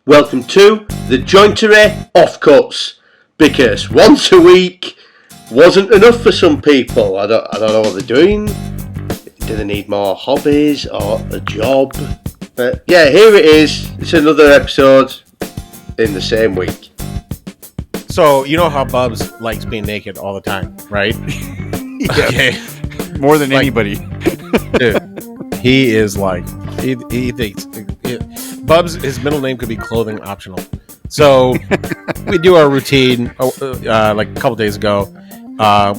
Welcome to the Jointery Offcuts, because once a week wasn't enough for some people. I don't know what they're doing. Do they need more hobbies or a job? But yeah, here it is. It's another episode in the same week. So you know how Bubs likes being naked all the time, right? Yeah. Okay. More than anybody. Dude, he is like he thinks Bubs. His middle name could be clothing optional. So we do our routine like a couple days ago,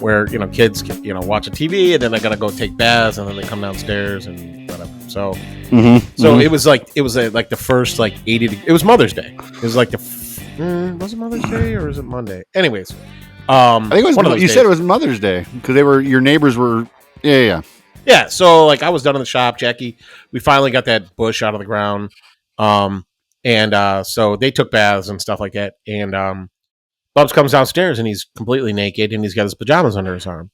where kids watch a TV and then they gotta go take baths and then they come downstairs and whatever. So it was like the first like 80. It was Mother's Day. It was like was it Mother's Day or is it Monday? Anyways, I think it was one of those you days. said it was Mother's Day because your neighbors were Yeah, so like I was done in the shop, Jackie. We finally got that bush out of the ground, and so they took baths and stuff like that. And Bubs comes downstairs and he's completely naked and he's got his pajamas under his arm.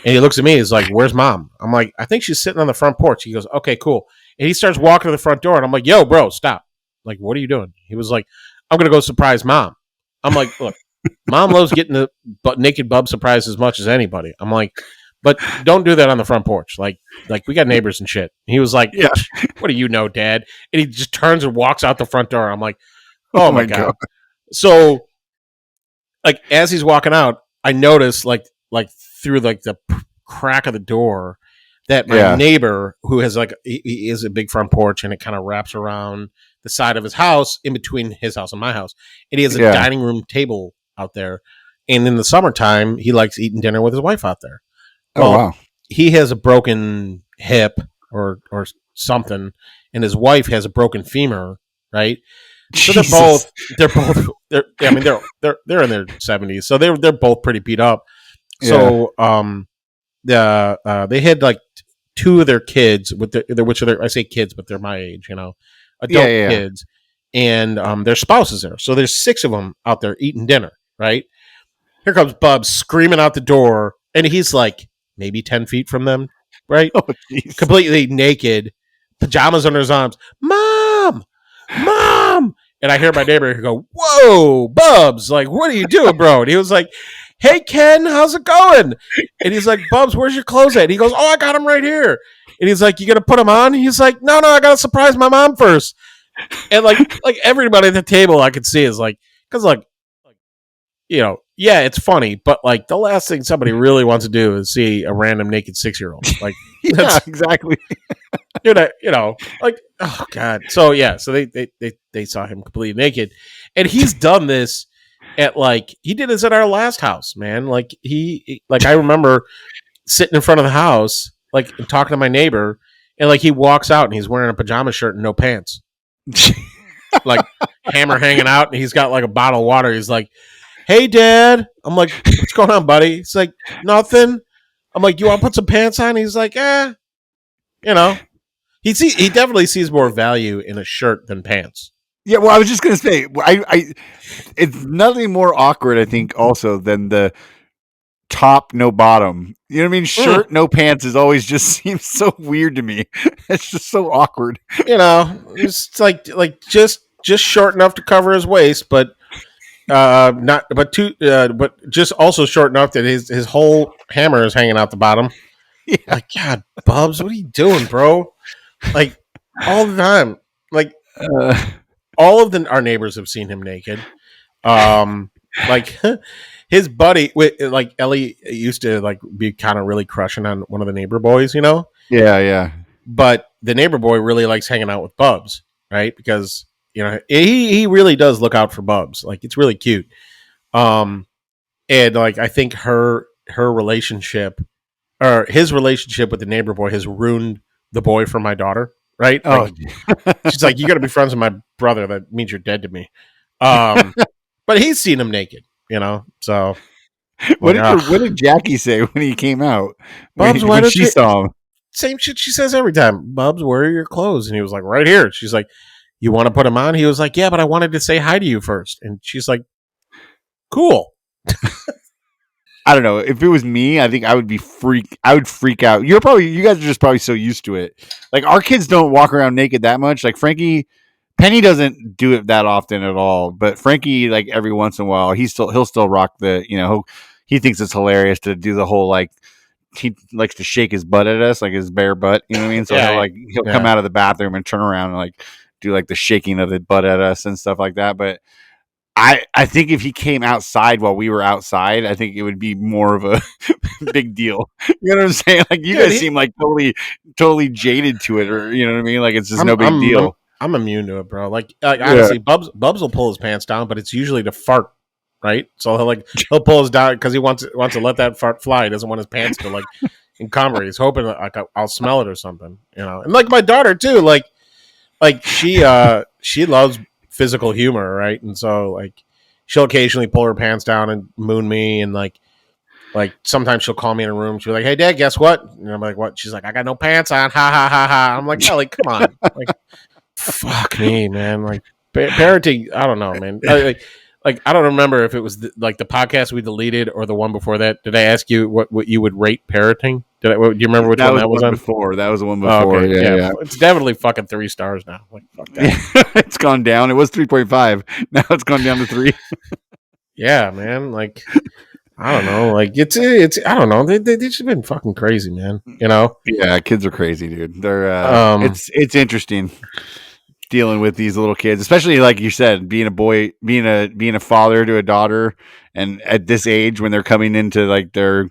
And he looks at me. He's like, "Where's Mom?" I'm like, "I think she's sitting on the front porch." He goes, "Okay, cool." And he starts walking to the front door, and I'm like, "Yo, bro, stop! Like, what are you doing?" He was like, "I'm gonna go surprise Mom." I'm like, "Look, Mom loves getting the naked Bub surprised as much as anybody." I'm like, "But don't do that on the front porch. Like we got neighbors and shit." And he was like, Yeah. "What do you know, Dad?" And he just turns and walks out the front door. I'm like, "Oh my God." God. So, like as he's walking out, I notice like through like the crack of the door that my neighbor, who has like he is a big front porch and it kind of wraps around the side of his house in between his house and my house, and he has a dining room table out there. And in the summertime, he likes eating dinner with his wife out there. Well, wow. He has a broken hip or something, and his wife has a broken femur, right? So they're both they're in their 70s, so they're both pretty beat up. So they had like two of their kids with which are I say kids, but they're my age, adult kids, and their spouses there. So there's 6 of them out there eating dinner, right? Here comes Bubs screaming out the door, and he's like maybe 10 feet from them, right? Oh, geez. Completely naked, pajamas under his arms. Mom! And I hear my neighbor go, "Whoa, Bubs, like, what are you doing, bro?" And he was like, "Hey, Ken, how's it going?" And he's like, "Bubs, where's your clothes at?" And he goes, "Oh, I got them right here." And he's like, "You gonna put them on?" He's like, No, I gotta surprise my mom first. And like everybody at the table I could see is like, because yeah, it's funny, but like the last thing somebody really wants to do is see a random naked 6-year-old. Like, yeah, exactly. like, oh God. So yeah, so they saw him completely naked, and he's done this at he did this at our last house, man. Like I remember sitting in front of the house, like and talking to my neighbor, and like he walks out and he's wearing a pajama shirt and no pants, like hammer hanging out, and he's got like a bottle of water. He's like, "Hey, Dad." I'm like, "What's going on, buddy?" He's like, "Nothing." I'm like, "You want to put some pants on?" He's like, He definitely sees more value in a shirt than pants. Yeah, well, I was just gonna say, it's nothing more awkward, I think, also than the top no bottom. You know what I mean? Shirt no pants is always just seems so weird to me. It's just so awkward. It's like just short enough to cover his waist, but but just also short enough that his whole hammer is hanging out the bottom. Yeah. Like, God, Bubs, what are you doing, bro? Like all the time. Like all of our neighbors have seen him naked. Like his buddy, like Ellie used to like be kind of really crushing on one of the neighbor boys, Yeah. But the neighbor boy really likes hanging out with Bubs, right? Because he really does look out for Bubs. Like it's really cute. And like I think her relationship or his relationship with the neighbor boy has ruined the boy for my daughter, right? Like, she's like, "You got to be friends with my brother. That means you're dead to me." But he's seen him naked, So what did Jackie say when he came out? Bubs, when she saw him? Same shit she says every time. "Bubs, where are your clothes?" And he was like, "Right here." She's like, "You want to put them on?" He was like, "Yeah, but I wanted to say hi to you first." And she's like, "Cool." I don't know. If it was me, I think I would freak out. You guys are just probably so used to it. Like our kids don't walk around naked that much. Like Frankie Penny doesn't do it that often at all, but Frankie, like every once in a while, he'll still rock the, he thinks it's hilarious to do the whole like he likes to shake his butt at us, like his bare butt, you know what I mean? So he'll come out of the bathroom and turn around and like do like the shaking of the butt at us and stuff like that. But I think if he came outside while we were outside, I think it would be more of a big deal. You know what I'm saying? Like you guys seem like totally jaded to it, or you know what I mean? Like it's just no big deal. I'm immune to it, bro. Like honestly, Bubs will pull his pants down, but it's usually to fart, right? So he'll pull his down because he wants to let that fart fly. He doesn't want his pants to like in Conroy. He's hoping like I'll smell it or something, you know. And like my daughter too, like she loves physical humor, right? And so like she'll occasionally pull her pants down and moon me, and like sometimes she'll call me in a room. She'll be like, "Hey, Dad, guess what?" And I'm like, "What?" She's like, "I got no pants on." Ha ha ha ha. I'm like, "Ellie, come on." Like, fuck me, man. Like parenting, I don't know, man. I don't remember if it was the podcast we deleted or the one before that. Did I ask you what you would rate parenting? Do you remember which one that was on? Before that was the one before. Oh, okay. Yeah, it's definitely fucking 3 stars now. Like fuck that. It's gone down. It was 3.5. Now it's gone down to 3. Yeah, man. Like I don't know. Like it's I don't know. They've just been fucking crazy, man. You know? Yeah, kids are crazy, dude. They're it's interesting dealing with these little kids, especially like you said, being a boy, being a father to a daughter, and at this age when they're coming into like their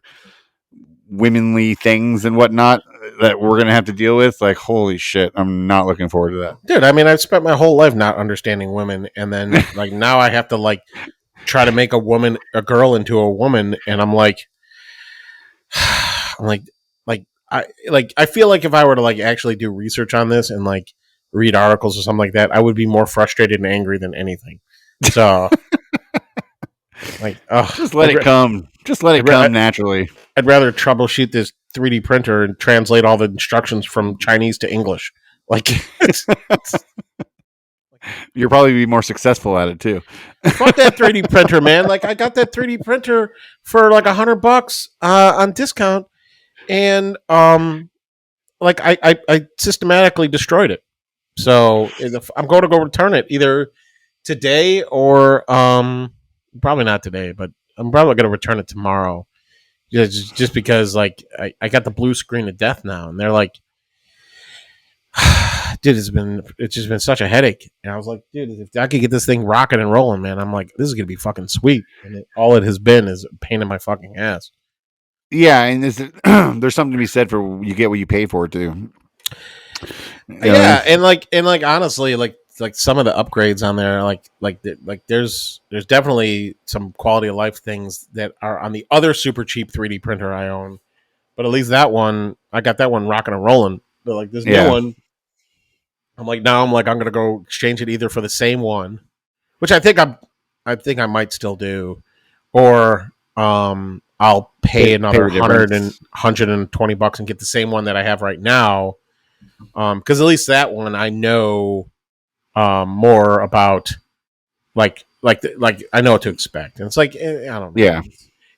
womanly things and whatnot that we're gonna have to deal with. Like, holy shit, I'm not looking forward to that, dude. I mean, I've spent my whole life not understanding women, and then like now I have to like try to make a girl into a woman, and I'm like I feel like if I were to like actually do research on this and like read articles or something like that, I would be more frustrated and angry than anything. So like, just let it come. Just let it come naturally. I'd rather troubleshoot this 3D printer and translate all the instructions from Chinese to English. Like, you'll probably be more successful at it too. Fuck that 3D printer, man. Like, I got that 3D printer for like $100 on discount, and like I systematically destroyed it. So I'm going to go return it either today or probably not today, but I'm probably going to return it tomorrow. Just because like I got the blue screen of death now, and they're like, dude, it's just been such a headache. And I was like, dude, if I could get this thing rocking and rolling, man, I'm like, this is gonna be fucking sweet. And all it has been is a pain in my fucking ass. Yeah, and there's something to be said for you get what you pay for too. Yeah, and like honestly, like some of the upgrades on there, like there's definitely some quality of life things that are on the other super cheap 3D printer I own, but at least that one, I got that one rocking and rolling. But like this new one, I'm gonna go exchange it either for the same one, which I think I might still do, or I'll pay another $120 and get the same one that I have right now. Because at least that one I know more about, like I know what to expect, and it's like I don't know. Yeah,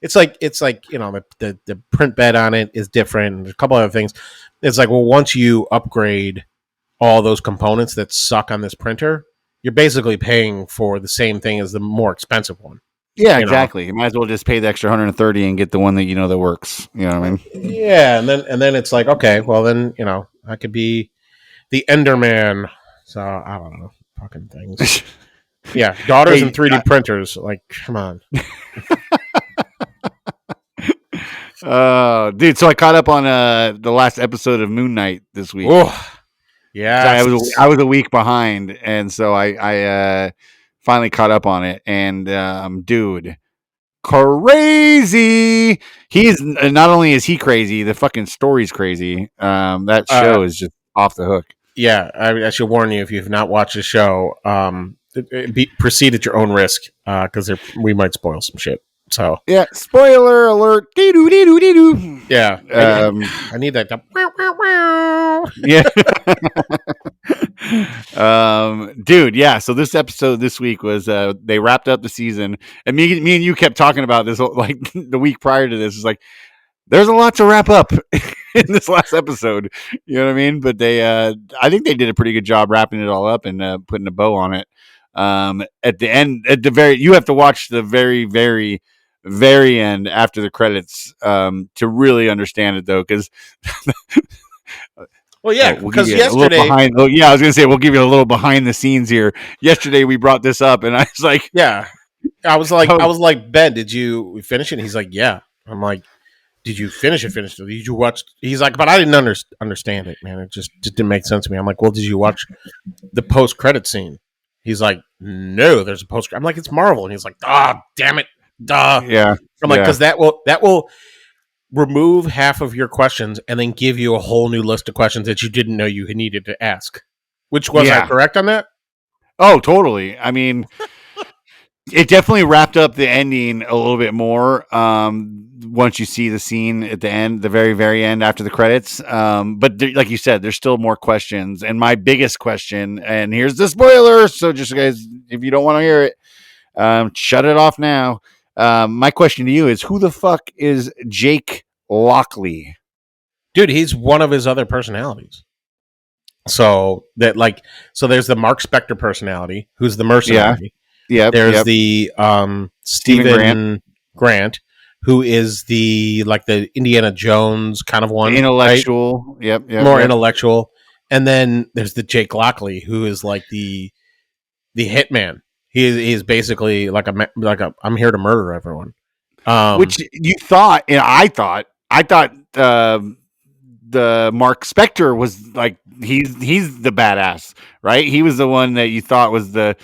it's like you know the print bed on it is different, and a couple other things. It's like, well, once you upgrade all those components that suck on this printer, you're basically paying for the same thing as the more expensive one. Yeah, exactly. You might as well just pay the extra $130 and get the one that you know that works. You know what I mean? Yeah, and then it's like, okay, well then I could be the Enderman. So I don't know, fucking things. Yeah, daughters and 3D printers. Like, come on. Dude. So I caught up on the last episode of Moon Knight this week. Oh, yeah. So I was a week behind, and so I finally caught up on it. And dude, crazy. He's not only is he crazy, the fucking story's crazy. That show is just off the hook. Yeah, I should warn you if you've not watched the show. Proceed at your own risk, because we might spoil some shit. So yeah, spoiler alert. Dee-doo. Yeah, I need that. Yeah. Dude, yeah. So this episode this week was they wrapped up the season, and me and you kept talking about this like the week prior to this. Is like there's a lot to wrap up. in this last episode. You know what I mean? But they, I think they did a pretty good job wrapping it all up and putting a bow on it. At the end, you have to watch the very, very, very end after the credits to really understand it, though, because. Well, yeah, we'll give because you a little yesterday, behind. Oh, yeah, I was gonna say we'll give you a little behind the scenes here. Yesterday we brought this up, and I was like, yeah, I was like, Ben, did you finish it? And he's like, yeah. I'm like, did you finish it? Did you watch? He's like, but I didn't understand it, man. It just didn't make sense to me. I'm like, well, did you watch the post credit scene? He's like, no, there's a post. I'm like, it's Marvel, and he's like, ah, damn it, duh. yeah. I'm like, because that will remove half of your questions and then give you a whole new list of questions that you didn't know you needed to ask. Which was I correct on that? Oh, totally. I mean, it definitely wrapped up the ending a little bit more once you see the scene at the end, the very, very end after the credits. But like you said, there's still more questions. And my biggest question, and here's the spoiler, so just guys, if you don't want to hear it, shut it off now. My question to you is, who the fuck is Jake Lockley? Dude, he's one of his other personalities. So there's the Mark Spector personality, who's the mercenary. Yeah. There's the Stephen Grant, who is the Indiana Jones kind of one, intellectual. Right? More intellectual. And then there's the Jake Lockley, who is like the hitman. He is basically like a I'm here to murder everyone. Which you thought, and I thought the Mark Spector was like he's the badass, right? He was the one that you thought was the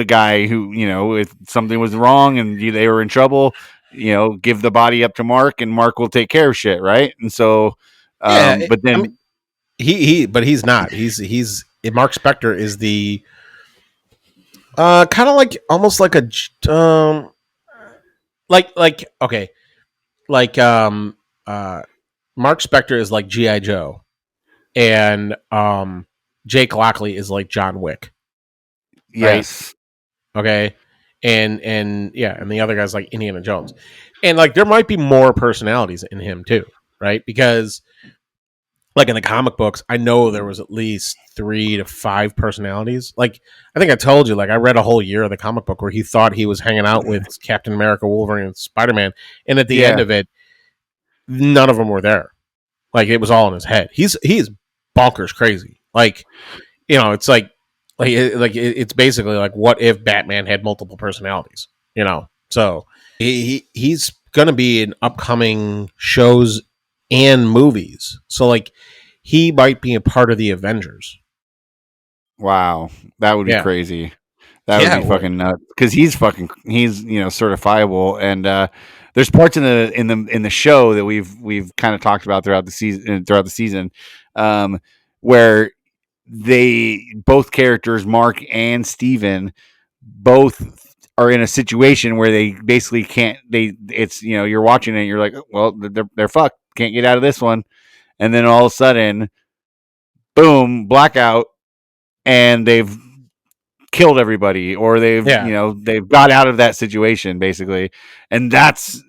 guy who, you know, if something was wrong and they were in trouble, you know, give the body up to Mark and Mark will take care of shit, right? And so, but then I mean, but he's not. He's Mark Spector is the kind of like almost like a Mark Spector is like G.I. Joe, and Jake Lockley is like John Wick. Yes. Right? Okay. And the other guy's like Indiana Jones. And like there might be more personalities in him too, right? Because like in the comic books, I know there was at least 3 to 5 personalities. Like I think I told you, like I read a whole year of the comic book where he thought he was hanging out with Captain America, Wolverine, and Spider-Man, and at the end of it, none of them were there. Like it was all in his head. He is bonkers crazy. Like, you know, it's it's basically like what if Batman had multiple personalities? You know, so he's gonna be in upcoming shows and movies. So like he might be a part of the Avengers. Wow, that would be crazy. That would be fucking nuts because he's you know, certifiable, and there's parts in the show that we've kind of talked about throughout the season, where both characters, Mark and Steven, both are in a situation where they basically can't. It's, you know, you're watching it, and you're like, well, they're fucked, can't get out of this one, and then all of a sudden, boom, blackout, and they've killed everybody, or they've got out of that situation basically, and that's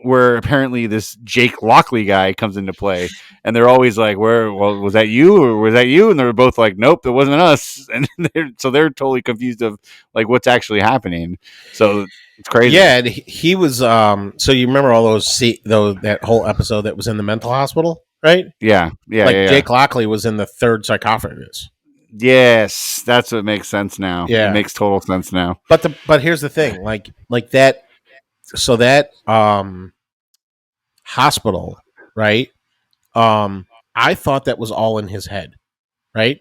where apparently this Jake Lockley guy comes into play, and they're always like, was that you, or was that you? And they're both like, nope, it wasn't us. And they're totally confused of like what's actually happening. So it's crazy. Yeah, and he was so you remember all that whole episode that was in the mental hospital, right? Yeah. Jake Lockley was in the 3rd sarcophagus. Yes, that's what makes sense now. Yeah, it makes total sense now. But here's the thing, like that. So that hospital, right? I thought that was all in his head, right?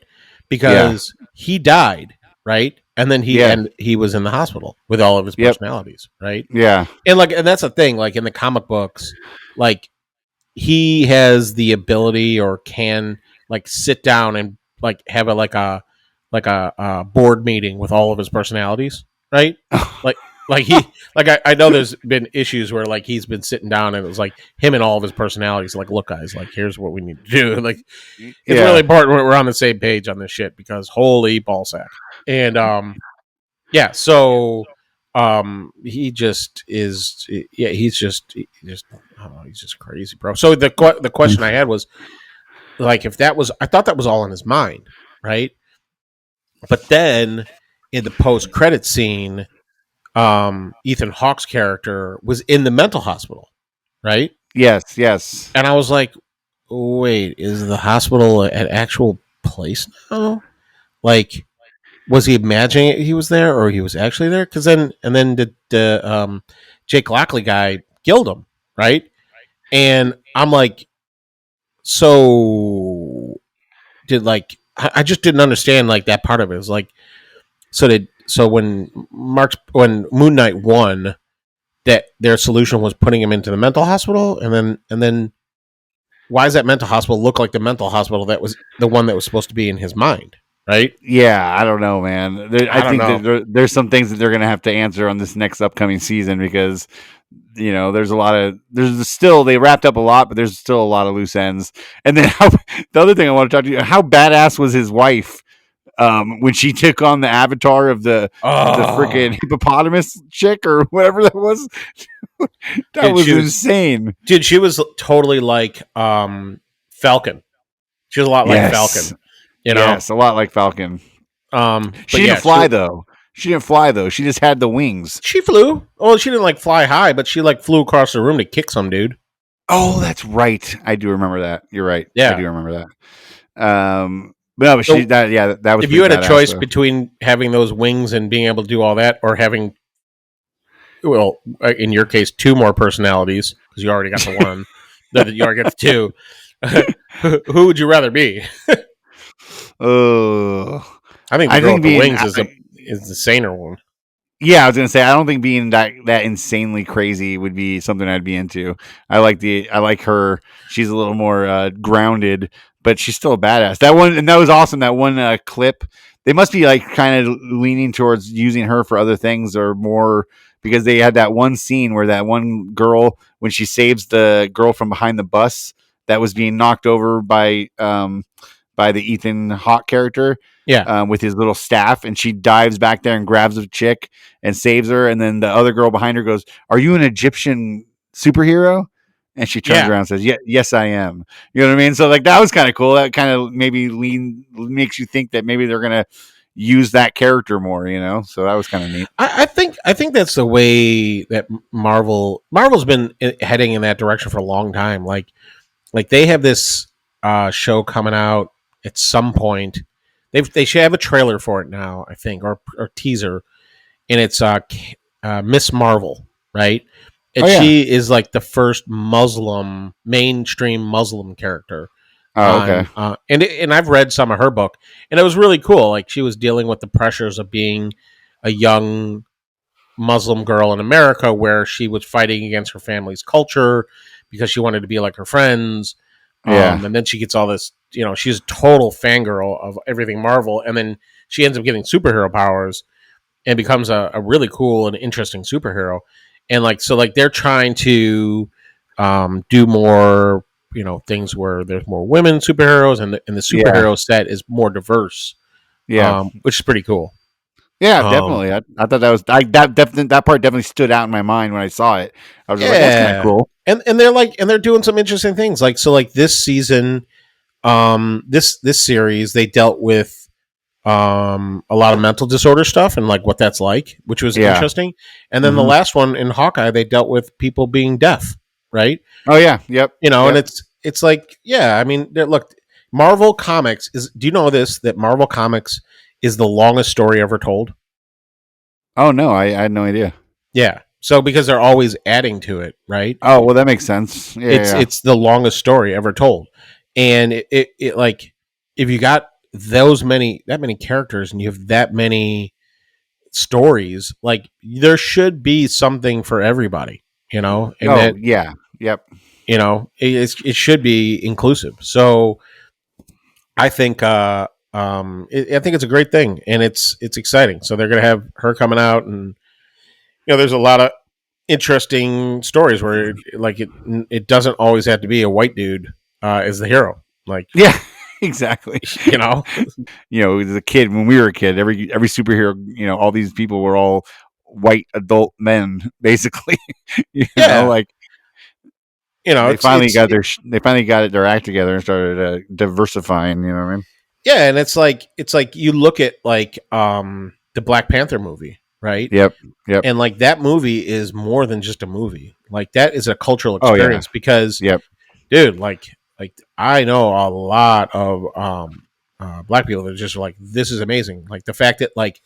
Because he died, right? And then he was in the hospital with all of his personalities, right? Yeah, and that's the thing. Like in the comic books, like he has the ability or can like sit down and like have a board meeting with all of his personalities, right? I know there's been issues where like he's been sitting down and it was like him and all of his personalities like, look guys, like here's what we need to do. Like it's really important we're on the same page on this shit because holy ballsack. And so he just is. Yeah, he's just I don't know, he's just crazy, bro. So the question I had was like, if that was, I thought that was all in his mind, right? But then in the post credit scene, Ethan Hawke's character was in the mental hospital, right? Yes. And I was like, wait, is the hospital an actual place now? Like, was he imagining he was there, or he was actually there? Because then, and then the Jake Lockley guy killed him, right? And I'm like, so did like I just didn't understand like that part of it. It was like, so when Moon Knight won, that their solution was putting him into the mental hospital, and then why does that mental hospital look like the mental hospital that was the one that was supposed to be in his mind, right? Yeah, I don't know, man. I don't think know. that there's some things that they're going to have to answer on this next upcoming season because there's a lot of they wrapped up a lot, but there's still a lot of loose ends. And then the other thing I want to talk to you, how badass was his wife when she took on the avatar of the freaking hippopotamus chick or whatever that was? That was insane. Dude, she was totally like Falcon. She was a lot like Falcon. Yes, a lot like Falcon. She didn't fly though. She didn't fly though. She just had the wings. She flew. Oh, she didn't like fly high, but she like flew across the room to kick some dude. Oh, that's right. I do remember that. You're right. Yeah, I do remember that. But no, but that was. If you had a choice between having those wings and being able to do all that, or having, well, in your case, two more personalities because you already got the one, that you already got the two. Who would you rather be? I think the girl with the wings is the saner one. Yeah, I was gonna say I don't think being that insanely crazy would be something I'd be into. I like her. She's a little more grounded, but she's still a badass. That one, and that was awesome. That one clip. They must be like kind of leaning towards using her for other things or more because they had that one scene where that one girl, when she saves the girl from behind the bus that was being knocked over by the Ethan Hawke character, with his little staff, and she dives back there and grabs a chick and saves her, and then the other girl behind her goes, "Are you an Egyptian superhero?" And she turns around and says, "Yes, I am." You know what I mean? So like that was kind of cool. That kind of maybe makes you think that maybe they're gonna use that character more. So that was kind of neat. I think that's the way that Marvel's been heading in that direction for a long time. Like they have this show coming out at some point. They should have a trailer for it now, I think, or teaser, and it's Miss Marvel, right? And she is like the first mainstream Muslim character. Oh, okay. And I've read some of her book, and it was really cool. Like she was dealing with the pressures of being a young Muslim girl in America, where she was fighting against her family's culture because she wanted to be like her friends. And then she gets all this, she's a total fangirl of everything Marvel. And then she ends up getting superhero powers and becomes a really cool and interesting superhero. And they're trying to do more, things where there's more women superheroes and the superhero set is more diverse. Which is pretty cool. Yeah, definitely. I thought that was that part definitely stood out in my mind when I saw it. I was like, that's kind of cool. And they're doing some interesting things. Like this season, this series, they dealt with a lot of mental disorder stuff and like what that's like, which was interesting. And then the last one in Hawkeye, they dealt with people being deaf, right? Oh yeah, yep. And it's like, I mean, look, Marvel Comics is. Do you know this? That Marvel Comics is the longest story ever told. Oh no, I had no idea. Yeah. So because they're always adding to it, right? Oh well, that makes sense. Yeah, it's the longest story ever told, and it like if you got that many characters and you have that many stories, like there should be something for everybody, And yep. It should be inclusive. So I think I think it's a great thing, and it's exciting. So they're gonna have her coming out, and there's a lot of interesting stories where it doesn't always have to be a white dude as the hero. Like exactly. As a kid, when we were a kid, every superhero, all these people were all white adult men, basically. you Yeah. know, like they finally got their act together and started diversifying. You know what I mean? Yeah, and it's like you look at like the Black Panther movie, right? Yep. And like that movie is more than just a movie. Like that is a cultural Oh, yeah. experience because, Yep. dude, like I know a lot of black people that are just like, this is amazing. Like the fact that like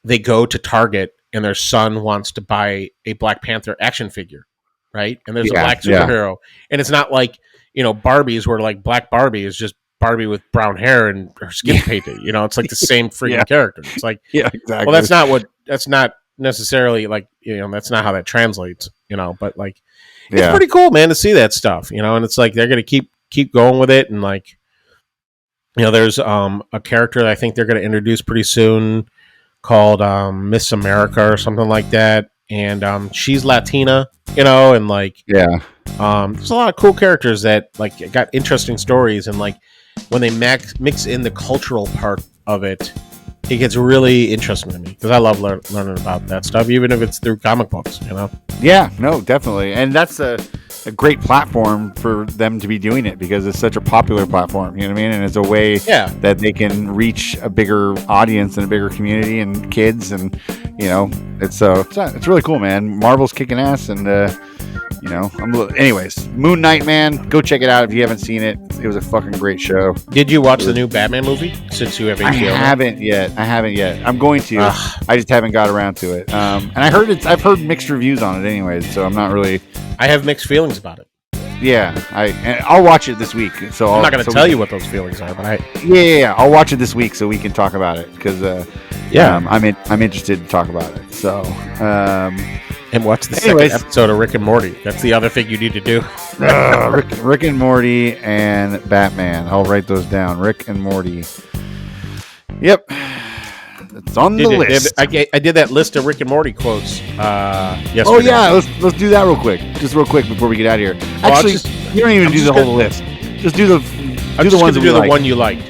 they go to Target and their son wants to buy a Black Panther action figure, right? And there's a black superhero, and it's not like Barbies where like Black Barbie is just Barbie with brown hair and her skin painted. It's like the same freaking character. It's like, exactly. well, that's not necessarily like that's not how that translates. But like it's pretty cool, man, to see that stuff. And it's like they're gonna keep going with it, and like there's a character that I think they're gonna introduce pretty soon called Miss America or something like that, and she's Latina, and like there's a lot of cool characters that like got interesting stories, and like when they mix in the cultural part of it, it gets really interesting to me because I love learning about that stuff, even if it's through comic books. Yeah, no, definitely, and that's a great platform for them to be doing it because it's such a popular platform. You know what I mean? And it's a way that they can reach a bigger audience and a bigger community and kids, and it's really cool, man. Marvel's kicking ass, and anyways, Moon Knight, man, go check it out if you haven't seen it. It was a fucking great show. Did you watch the new Batman movie since you have HBO? I haven't yet. I'm going to. I just haven't got around to it. And I've heard mixed reviews on it anyways, so I'm not really. I have mixed feelings about it. Yeah, I'll watch it this week. So I'm not going to tell you what those feelings are, but I'll watch it this week so we can talk about it because I'm interested to talk about it. So and watch the second episode of Rick and Morty. That's the other thing you need to do. Rick and Morty and Batman. I'll write those down. Rick and Morty. Yep. It's on the list. I did that list of Rick and Morty quotes yesterday. Oh yeah, let's do that real quick. Just real quick before we get out of here. Actually, you don't even do the whole list. Just do the ones that the one you liked.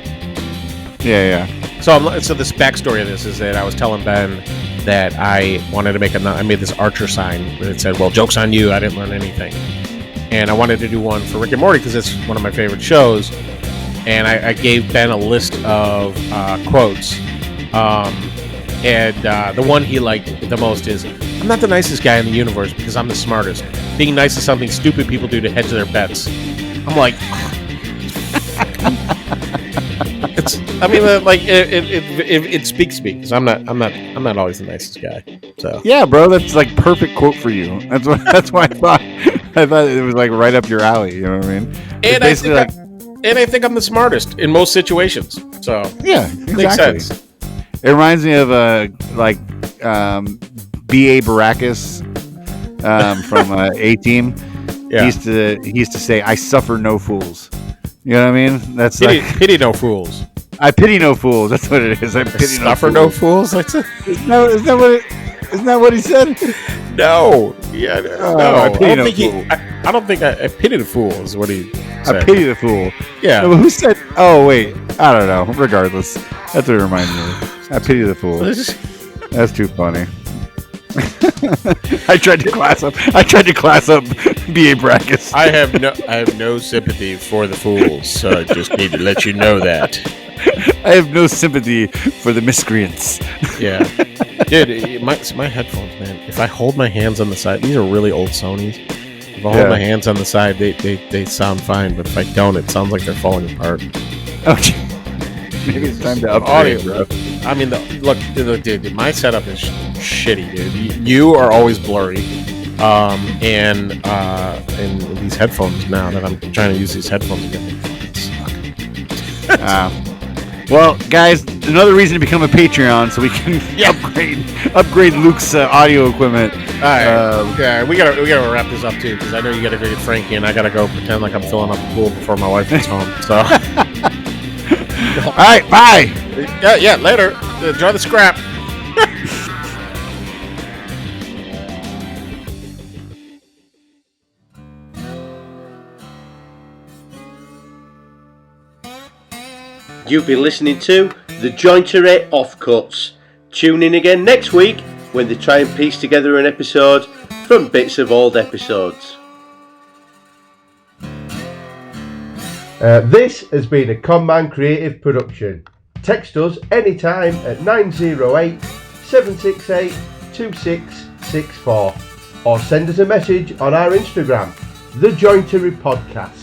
Yeah. So this backstory of this is that I was telling Ben that I wanted to I made this Archer sign that said, "Well, joke's on you. I didn't learn anything." And I wanted to do one for Rick and Morty because it's one of my favorite shows. And I gave Ben a list of quotes. And the one he liked the most is, "I'm not the nicest guy in the universe because I'm the smartest. Being nice is something stupid people do to hedge their bets." I'm like, it speaks to me because I'm not always the nicest guy. So yeah, bro, that's like perfect quote for you. That's why I thought it was like right up your alley. You know what I mean? And I think I'm the smartest in most situations. So yeah, exactly. Makes sense. It reminds me of B.A. Baracus from A-Team. Yeah. He used to say, "I suffer no fools." You know what I mean? That's pity no fools. I pity no fools. That's what it is. I pity no fools. Isn't that what he said? No. Yeah. No. I pity no fool. I don't think I pity the fool is what he said. I pity the fool. Yeah. No, who said? Oh wait, I don't know. Regardless, that's what it reminds me of. I pity the fool. That's too funny. I tried to class up B.A. Brackus. I have no sympathy for the fools, so I just need to let you know that. I have no sympathy for the miscreants. Yeah. Dude, my headphones, man. If I hold my hands on the side, these are really old Sonys. If I hold my hands on the side, they sound fine, but if I don't, it sounds like they're falling apart. Okay. Maybe it's time to upgrade, bro. I mean, look, dude, my setup is shitty, dude. You are always blurry, and these headphones now that I'm trying to use these headphones again, they fucking suck. Well, guys, another reason to become a Patreon so we can upgrade Luke's audio equipment. All right, we gotta wrap this up too because I know you gotta go get Frankie and I gotta go pretend like I'm filling up the pool before my wife gets home. So. All right, bye. Yeah, later. Enjoy the scrap. You've been listening to The Jointery Offcuts. Tune in again next week when they try and piece together an episode from bits of old episodes. This has been a ConMan creative production. Text us anytime at 908 768 2664 or send us a message on our Instagram, thejointery podcast.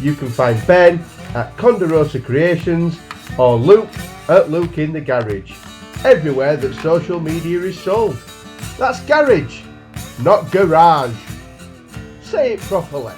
You can find Ben at Condorosa Creations or Luke at Luke in the Garage, everywhere that social media is sold. That's garage, not garage. Say it properly.